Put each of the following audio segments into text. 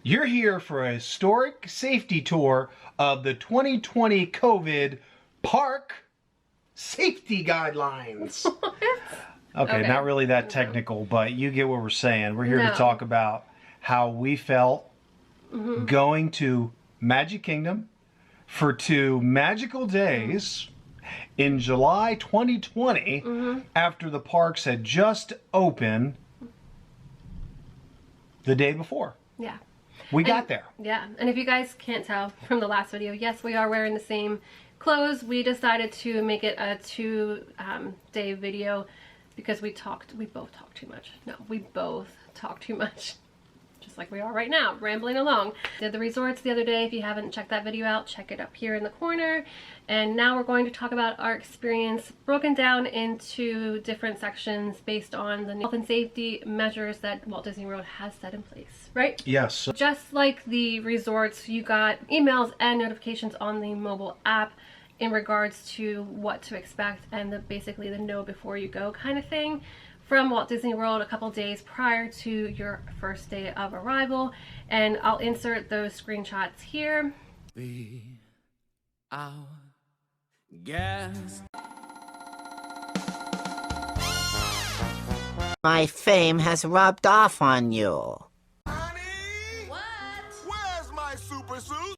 You're here for a historic safety tour of the 2020 COVID park safety guidelines. Okay, not really that technical, but you get what we're saying. We're here to talk about how we felt going to Magic Kingdom for 2 magical days in July 2020 after the parks had just opened the day before. Yeah. We got there. Yeah, and if you guys can't tell from the last video, yes, we are wearing the same clothes. We decided to make it a 2-day video because we both talked too much. No, we both talked too much. Just like we are right now, rambling along. Did the resorts the other day. If you haven't checked that video out, check it up here in the corner. And now we're going to talk about our experience broken down into different sections based on the health and safety measures that Walt Disney World has set in place, right? Yes. Just like the resorts, you got emails and notifications on the mobile app in regards to what to expect and basically the know before you go kind of thing from Walt Disney World a couple days prior to your first day of arrival. And I'll insert those screenshots here. Be our guest. My fame has rubbed off on you. Honey! What? Where's my super suit?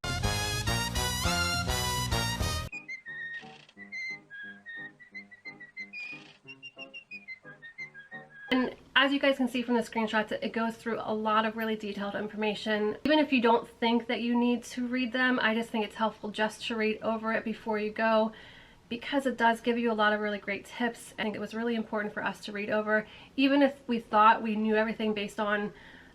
And as you guys can see from the screenshots, it goes through a lot of really detailed information. Even if you don't think that you need to read them, I just think it's helpful just to read over it before you go, because it does give you a lot of really great tips. I think it was really important for us to read over, even if we thought we knew everything based on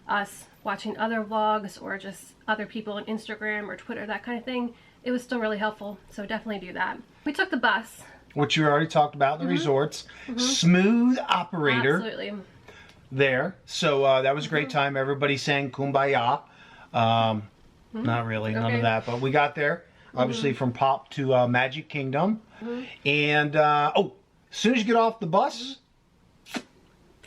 us watching other vlogs or just other people on Instagram or Twitter, that kind of thing. It was still really helpful, so definitely do that. We took the bus, which you already talked about in the resorts. Smooth operator. Absolutely. There. So that was a great time. Everybody sang Kumbaya. Not really, none of that. But we got there, obviously, from Pop to Magic Kingdom. And, as soon as you get off the bus,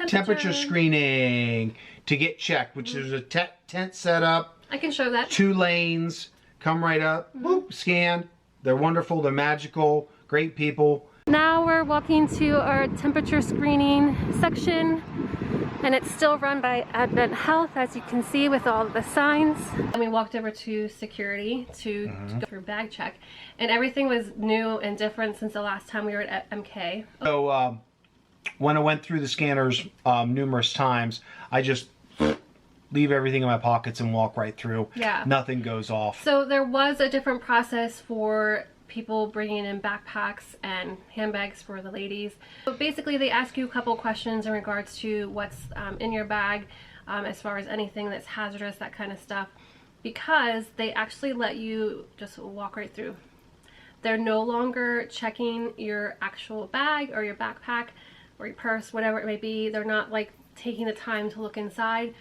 temperature screening to get checked, which is a tent set up. I can show that. 2 lanes. Come right up. Boop, scan. They're wonderful. They're magical. Great people. Now we're walking to our temperature screening section, and it's still run by Advent Health, as you can see with all of the signs. And we walked over to security to go through bag check, and everything was new and different since the last time we were at MK. So when I went through the scanners numerous times, I just leave everything in my pockets and walk right through. Yeah. Nothing goes off. So there was a different process for people bringing in backpacks and handbags for the ladies. So basically they ask you a couple questions in regards to what's in your bag, as far as anything that's hazardous, that kind of stuff, because they actually let you just walk right through. They're no longer checking your actual bag or your backpack or your purse, whatever it may be. They're not like taking the time to look inside.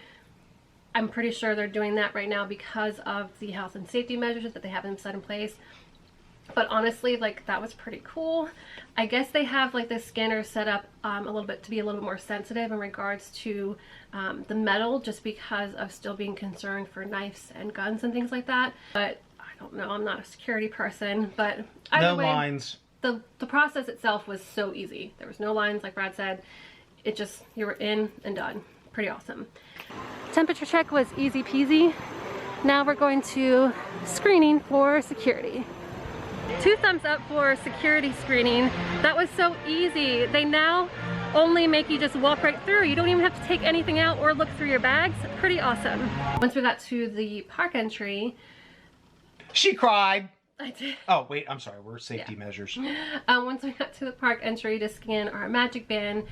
I'm pretty sure they're doing that right now because of the health and safety measures that they have set in place. But honestly, like, that was pretty cool. I guess they have like the scanner set up a little bit to be a little bit more sensitive in regards to the metal, just because of still being concerned for knives and guns and things like that. But I don't know, I'm not a security person, but either way, lines. The process itself was so easy. There was no lines, like Brad said. It just, you were in and done. Pretty awesome. Temperature check was easy peasy. Now we're going to screening for security. 2 thumbs up for security screening. That was so easy. They now only make you just walk right through. You don't even have to take anything out or look through your bags. Pretty awesome. Once we got to the park entry, She cried. I did. Oh, wait, I'm sorry. We're safety measures. Once we got to the park entry to scan our Magic Band,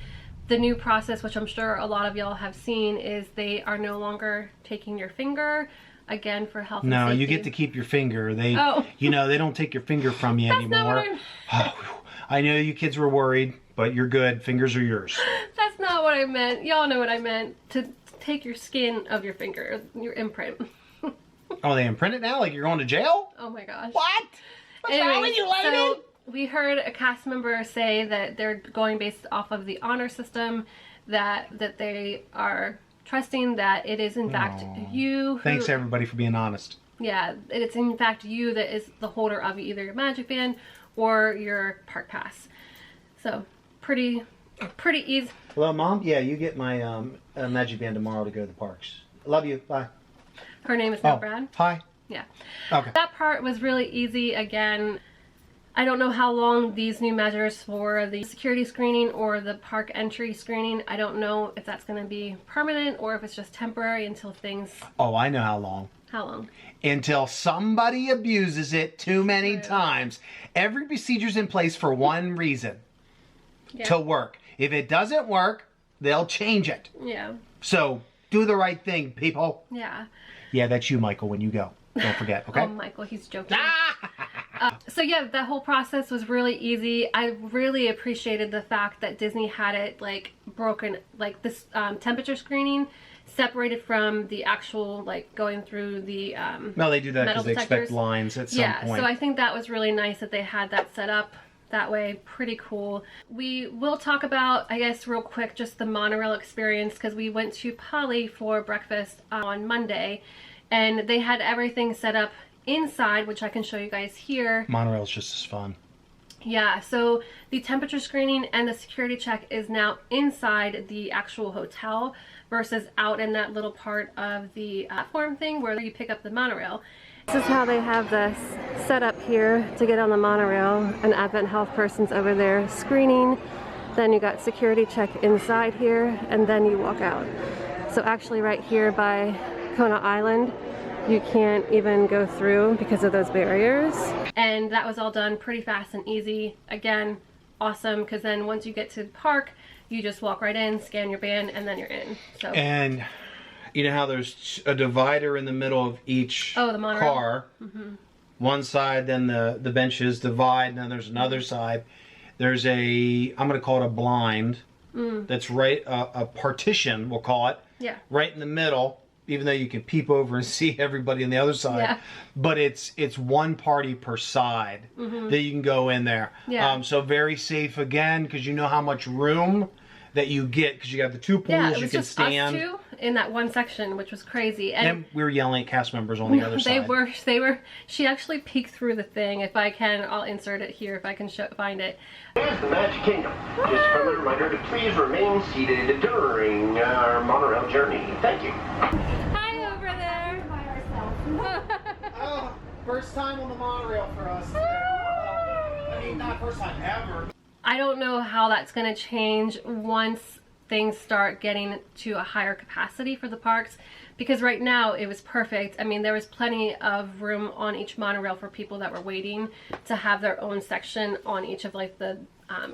the new process, which I'm sure a lot of y'all have seen, is they are no longer taking your finger, again, for health and safety. No, you get to keep your finger. They, Oh. you know, they don't take your finger from you That's not anymore. what I know you kids were worried, but you're good. Fingers are yours. That's not what I meant. Y'all know what I meant. To take your skin of your finger, your imprint. Oh, they imprint it now? Like you're going to jail? Oh my gosh. What? What's wrong with you, lady? So we heard a cast member say that they're going based off of the honor system, that they are trusting that it is in fact you. Thanks everybody for being honest. Yeah, it's in fact you that is the holder of either your Magic Band or your Park Pass. So pretty easy. Well, Mom, yeah, you get my Magic Band tomorrow to go to the parks. Love you. Bye. Her name is now Brad. Hi. Yeah. Okay. That part was really easy. Again, I don't know how long these new measures for the security screening or the park entry screening, I don't know if that's going to be permanent or if it's just temporary until things... Oh, I know how long. How long? Until somebody abuses it too many times. Every procedure's in place for one reason. Yeah. To work. If it doesn't work, they'll change it. Yeah. So, do the right thing, people. Yeah. Yeah, that's you, Michael, when you go. Don't forget, okay? Oh, Michael, he's joking. So yeah, that whole process was really easy. I really appreciated the fact that Disney had it like broken, like this temperature screening separated from the actual like going through the no, they do that metal because they expect detectors. lines at some point. Yeah, so I think that was really nice that they had that set up that way. Pretty cool. We will talk about, I guess, real quick, just the monorail experience because we went to Polly for breakfast on Monday, and they had everything set up inside, which I can show you guys here. Monorail's just as fun. Yeah, so the temperature screening and the security check is now inside the actual hotel versus out in that little part of the platform thing where you pick up the monorail. This is how they have this set up here to get on the monorail. An Advent Health person's over there screening. Then you got security check inside here, and then you walk out. So actually right here by Kona Island, you can't even go through because of those barriers. And that was all done pretty fast and easy. Again, awesome, because then once you get to the park, you just walk right in, scan your band, and then you're in. So. And you know how there's a divider in the middle of each the monorail car? Mm-hmm. One side, then the benches divide, and then there's another side. There's I'm going to call it a blind. That's right, a partition, we'll call it. Yeah. Right in the middle. Even though you can peep over and see everybody on the other side, yeah. But it's one party per side that you can go in there. Yeah. So very safe again because you know how much room that you get because you got the two pools you can stand. Us two in that one section, which was crazy. And we were yelling at cast members on the other side. They were. She actually peeked through the thing. If I can, I'll insert it here if I can find it. Here's the Magic Kingdom. Just a friendly reminder to please remain seated during our monorail journey. Thank you. Hi over there. Oh, first time on the monorail for us. I mean, not first time ever. I don't know how that's going to change once things start getting to a higher capacity for the parks, because right now it was perfect. I mean, there was plenty of room on each monorail for people that were waiting to have their own section on each of like the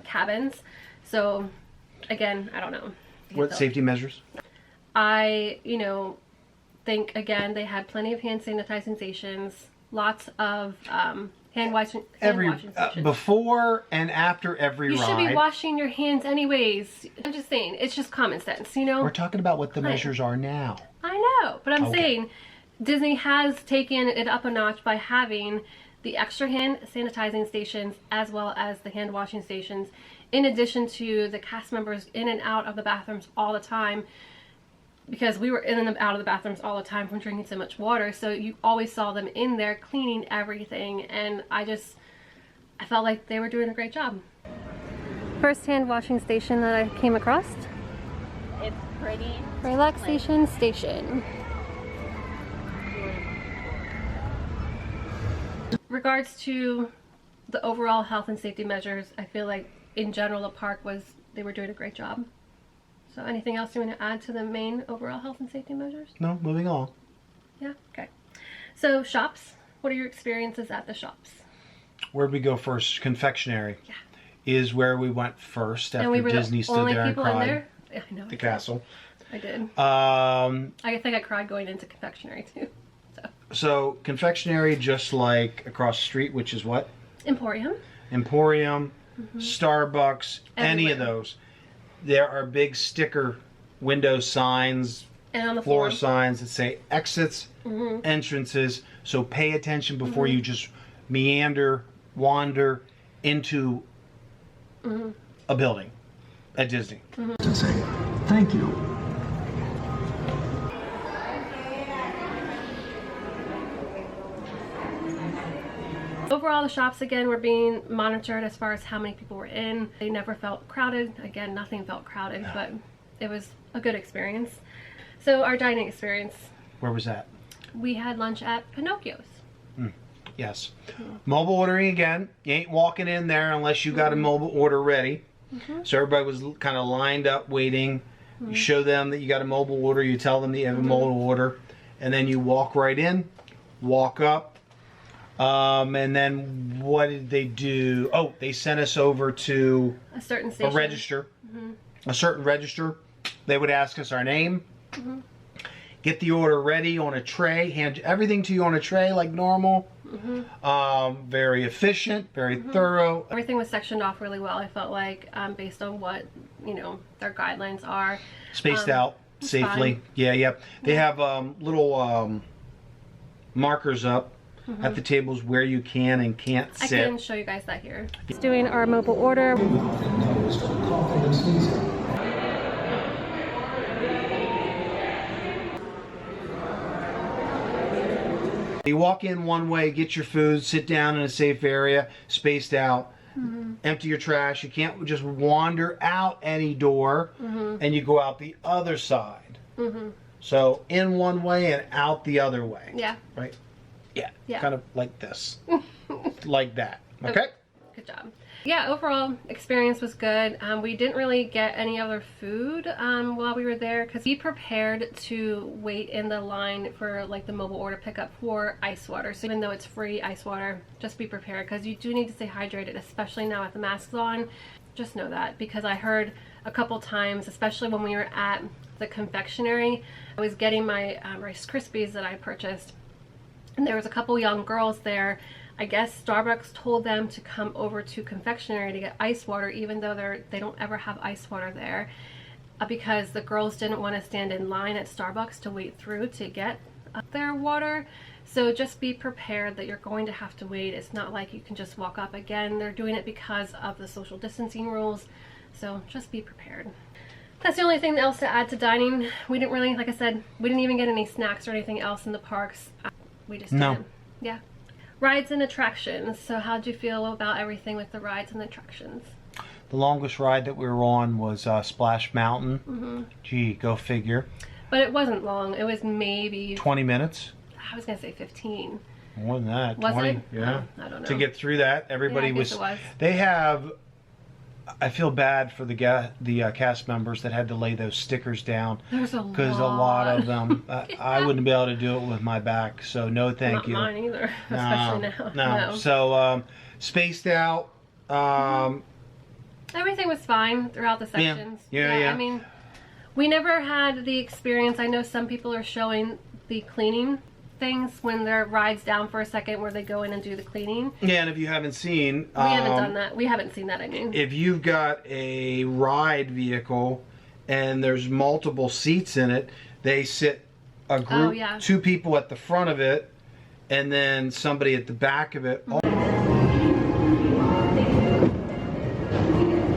cabins. So again, I don't know. What safety measures? I, think again they had plenty of hand sanitizing stations, lots of hand washing stations. Before and after every ride. You should be washing your hands anyways. I'm just saying, it's just common sense, We're talking about what the measures are now. I know, but I'm saying Disney has taken it up a notch by having the extra hand sanitizing stations as well as the hand washing stations, in addition to the cast members in and out of the bathrooms all the time, because we were in and out of the bathrooms all the time from drinking so much water. So you always saw them in there cleaning everything, and I felt like they were doing a great job. First hand washing station that I came across. It's pretty. Relaxation station. Regards to the overall health and safety measures, I feel like in general the park they were doing a great job. So anything else you want to add to the main overall health and safety measures? No, moving on. Yeah, okay. So shops, what are your experiences at the shops? Where'd we go first? Confectionery. Yeah. Is where we went first after and we were Disney stood there and cried. In there? Yeah, I know. The castle. I did. I think I cried going into confectionery too. So confectionery, just like across the street, which is what? Emporium, Starbucks, any of those. There are big sticker window signs, and on the floor signs that say exits, entrances. So pay attention before you just wander into a building at Disney. And say, thank you. all the shops again were being monitored as far as how many people were in. They never felt crowded. Again, nothing felt crowded, but it was a good experience. So our dining experience. Where was that? We had lunch at Pinocchio's. Yes. Mobile ordering again. You ain't walking in there unless you got a mobile order ready. So everybody was kind of lined up waiting. You show them that you got a mobile order. You tell them that you have a mobile order. And then you walk right in, walk up. And then what did they do? Oh, they sent us over to A certain station. a register. A certain register. They would ask us our name. Get the order ready on a tray. Hand everything to you on a tray like normal. Very efficient, very thorough. Everything was sectioned off really well, I felt like, based on what, their guidelines are. Spaced out safely. fine. Yeah. They have little markers up at the tables where you can and can't I sit. can show you guys that here. Just doing our mobile order. You walk in one way, get your food, sit down in a safe area, spaced out, empty your trash. You can't just wander out any door and you go out the other side. So in one way and out the other way. Yeah. Right? Yeah. Yeah. Kind of like this. Like that. Okay? Good job. Yeah, overall experience was good. We didn't really get any other food while we were there because we prepared to wait in the line for like the mobile order pickup for ice water. So even though it's free ice water, just be prepared because you do need to stay hydrated, especially now with the masks on. Just know that, because I heard a couple times, especially when we were at the confectionery, I was getting my Rice Krispies that I purchased, and there was a couple young girls there. I guess Starbucks told them to come over to confectionery to get ice water, even though they don't ever have ice water there, because the girls didn't want to stand in line at Starbucks to wait through to get their water. So just be prepared that you're going to have to wait. It's not like you can just walk up. Again, they're doing it because of the social distancing rules, so just be prepared. That's the only thing else to add to dining. We didn't really, like I said, we didn't even get any snacks or anything else in the parks. We just didn't. Yeah. Rides and attractions. So how'd you feel about everything with the rides and attractions? The longest ride that we were on was Splash Mountain. Gee, go figure. But it wasn't long. It was maybe 20 minutes. I was gonna say 15. More than that. Was 20. it? Yeah. I don't know. To get through that, everybody Yeah, I guess it was. They have. I feel bad for the cast members that had to lay those stickers down. There's a because a lot of them. I wouldn't be able to do it with my back, so no, thank Not you. mine either, especially now. No. So spaced out. Everything was fine throughout the sections. Yeah. I mean, we never had the experience. I know some people are showing the cleaning things when their ride's down for a second where they go in and do the cleaning. Yeah, and if you haven't seen... We haven't done that. We haven't seen that, I mean. If you've got a ride vehicle and there's multiple seats in it, they sit a group, two people at the front of it, and then somebody at the back of it. For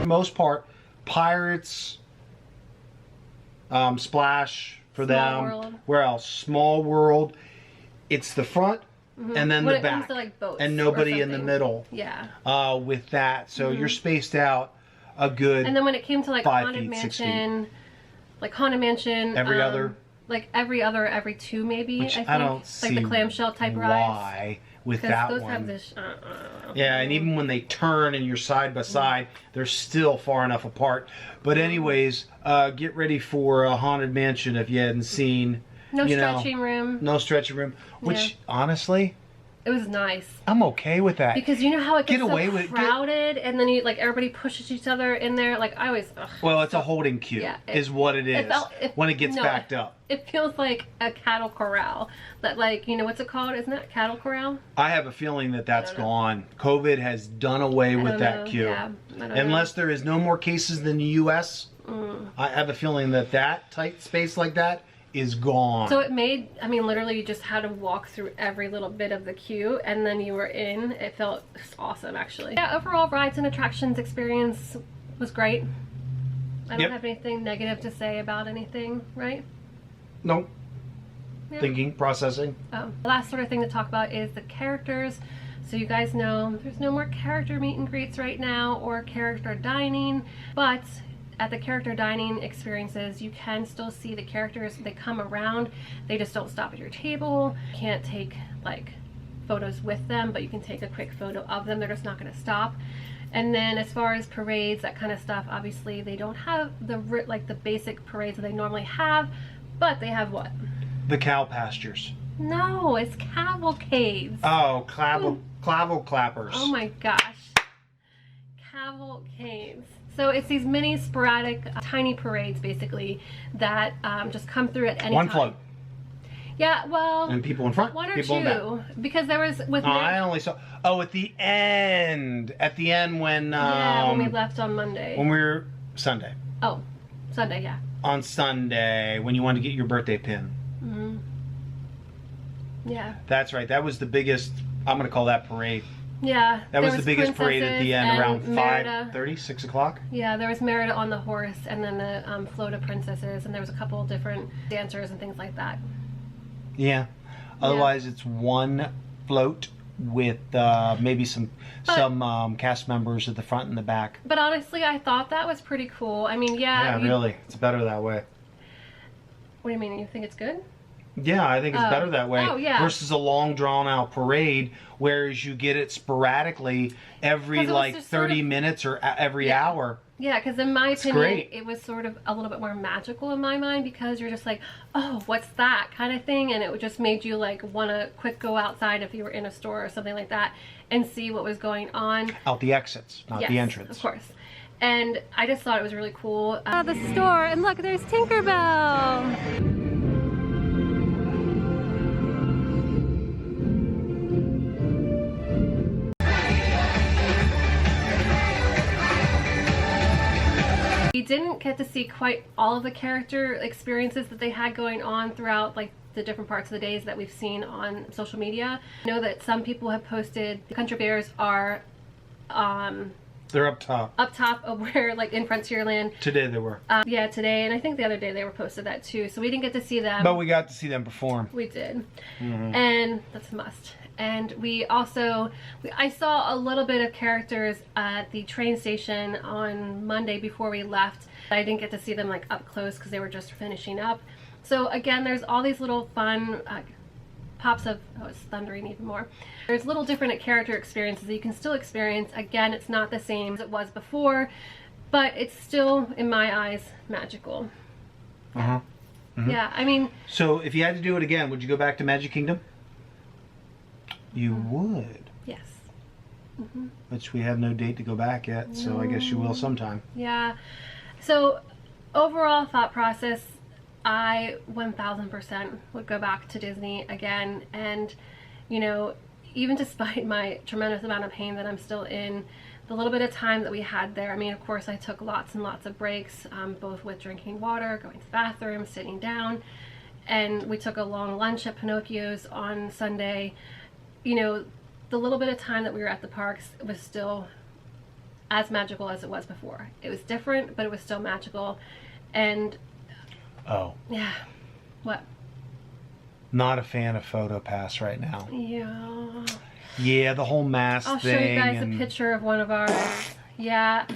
the most part, Pirates, Splash for them. World. Where else? Small World. It's the front and then When the it back, comes to, like, boats and or nobody in the something. middle. Yeah. With that, so you're spaced out a good. And then when it came to like 5 Haunted feet, 6 Mansion, like Haunted Mansion, Every other? like every two maybe. Which I think. I don't like see the clamshell type rides. why with that those one. have this. Yeah, and even when they turn and you're side by side, they're still far enough apart. But anyways, get ready for a Haunted Mansion if you hadn't seen. No stretching room. No stretching room. Which honestly, it was nice. I'm okay with that. Because you know how it gets Get away so with it. crowded, and then you like everybody pushes each other in there. Like I always. Well, it's a holding queue, Yeah, is what it is when it gets backed up. It feels like a cattle corral. That like what's it called? Isn't it cattle corral? I have a feeling that that's gone. COVID has done away with that queue. Yeah, Unless there is no more cases than the U.S., I have a feeling that tight space like that is gone. So it made, literally you just had to walk through every little bit of the queue and then you were in. It felt awesome, actually. Yeah, overall rides and attractions experience was great. I don't have anything negative to say about anything, right? Nope. Yeah. Thinking, processing. The last sort of thing to talk about is the characters. So you guys know there's no more character meet and greets right now or character dining, but at the character dining experiences, you can still see the characters. They come around, they just don't stop at your table. You can't take like photos with them, but you can take a quick photo of them. They're just not going to stop. And then as far as parades, that kind of stuff, obviously they don't have the basic parades that they normally have, but they have what? The cow pastures. No, it's cavalcades. Oh, clavel clappers. Oh my gosh. Cavalcades. So it's these mini sporadic tiny parades basically that just come through at any One time. float. Yeah, well, And people in front, one or people in two, back. because there was with I only saw. Oh, at the end when yeah, when we left on Monday. when we were Sunday. Oh, Sunday, yeah. On Sunday when you wanted to get your birthday pin. Mm-hmm. Yeah. That's right. That was the biggest. I'm gonna call that parade. Yeah. That was the biggest parade at the end, and around Merida. 5:30, 6 o'clock. Yeah, there was Merida on the horse, and then the float of princesses, and there was a couple of different dancers and things like that. Yeah. Otherwise, it's one float with maybe some cast members at the front and the back. But honestly, I thought that was pretty cool. I mean, Yeah, really, it's better that way. What do you mean? You think it's good? Yeah, I think it's better that way. Oh, yeah. Versus a long drawn out parade, whereas you get it sporadically every 'Cause it was like just 30 sort of- minutes or every Yeah. hour. Yeah, because in my opinion, great. it was sort of a little bit more magical in my mind, because you're just like, oh, what's that kind of thing? And it just made you like want to quick go outside if you were in a store or something like that and see what was going on. Out the exits, not Yes, the entrance. of course. And I just thought it was really cool. The store, and look, there's Tinkerbell. We didn't get to see quite all of the character experiences that they had going on throughout like the different parts of the days that we've seen on social media. I know that some people have posted the country bears are They're up top. of where, like in Frontierland. Today they were. Yeah, today, and I think the other day they were posted that too. So we didn't get to see them. But we got to see them perform. We did. And that's a must. And we also, I saw a little bit of characters at the train station on Monday before we left. I didn't get to see them like up close because they were just finishing up. So again, there's all these little fun pops of, oh, it's thundering even more. There's little different character experiences that you can still experience. Again, it's not the same as it was before, but it's still, in my eyes, magical. Yeah, I mean... So if you had to do it again, would you go back to Magic Kingdom? You would. Yes. Which we have no date to go back yet, so I guess you will sometime. Yeah. So overall thought process, I 1000% would go back to Disney again. And, you know, even despite my tremendous amount of pain that I'm still in, the little bit of time that we had there, I mean, of course, I took lots and lots of breaks, both with drinking water, going to the bathroom, sitting down. And we took a long lunch at Pinocchio's on Sunday. You know, the little bit of time that we were at the parks was still as magical as it was before. It was different, but it was still magical. And Oh. yeah, what? Not a fan of PhotoPass right now. Yeah. Yeah, the whole mask I'll thing. show you guys and a picture of one of ours. Yeah.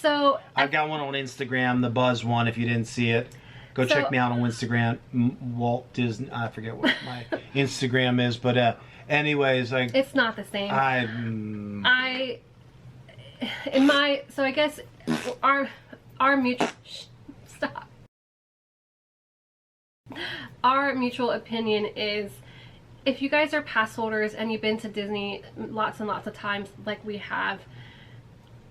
So I've got one on Instagram, the Buzz one, if you didn't see it. Go check me out on Instagram, Walt Disney. I forget what my Instagram is, but anyways, like it's not the same. So I guess our mutual stop. Our mutual opinion is, if you guys are pass holders and you've been to Disney lots and lots of times like we have,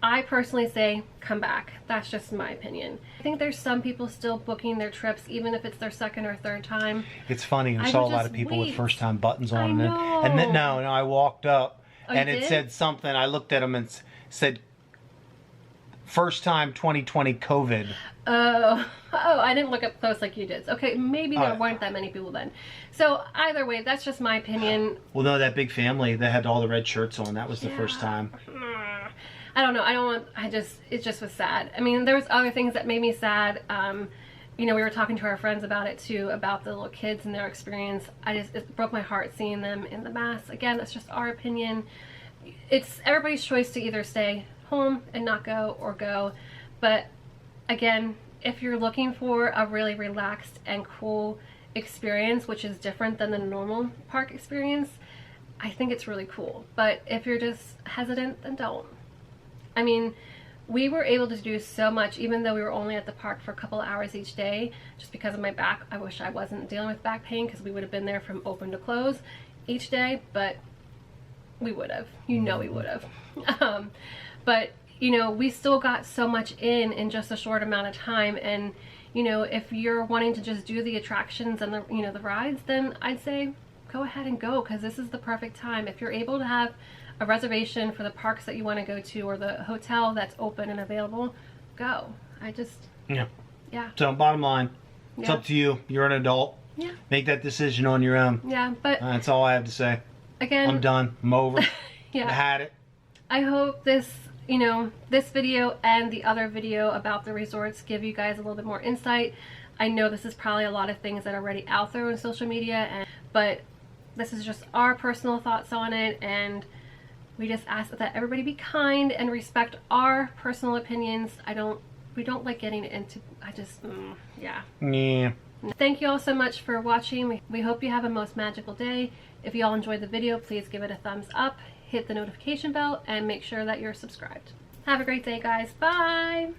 I personally say come back. That's just my opinion. I think there's some people still booking their trips even if it's their second or third time. It's funny. I I saw a would lot just of people with wait. first time buttons on, I and then know. no, I walked up Oh, and you it did? said something. I looked at them and said, "First time 2020 COVID." Oh, I didn't look up close like you did. Okay, maybe there weren't that many people then. So either way, that's just my opinion. Well, no, that big family that had all the red shirts on. That was the first time. I don't know. It just was sad. I mean, there was other things that made me sad. You know, we were talking to our friends about it too, about the little kids and their experience. It broke my heart seeing them in the mass. Again, that's just our opinion. it's everybody's choice to either stay home and not go or go. But again, if you're looking for a really relaxed and cool experience, which is different than the normal park experience, I think it's really cool. But if you're just hesitant, then don't. I mean, we were able to do so much, even though we were only at the park for a couple of hours each day, just because of my back. I wish I wasn't dealing with back pain, because we would have been there from open to close each day, but we would have. You know we would have. But, you know, we still got so much in just a short amount of time. And, you know, if you're wanting to just do the attractions and the, you know, the rides, then I'd say go ahead and go, because this is the perfect time. If you're able to have a reservation for the parks that you want to go to, or the hotel that's open and available, go. Yeah. So bottom line, it's Yeah. up to you. You're an adult. Yeah. Make that decision on your own. Yeah, but That's all I have to say. again, I'm done. I'm over. yeah. I had it. I hope this, you know, this video and the other video about the resorts give you guys a little bit more insight. I know this is probably a lot of things that are already out there on social media, but this is just our personal thoughts on it, and we just ask that everybody be kind and respect our personal opinions. We don't like getting into, yeah. Yeah. Thank you all so much for watching. We hope you have a most magical day. If you all enjoyed the video, please give it a thumbs up, hit the notification bell, and make sure that you're subscribed. Have a great day, guys. Bye!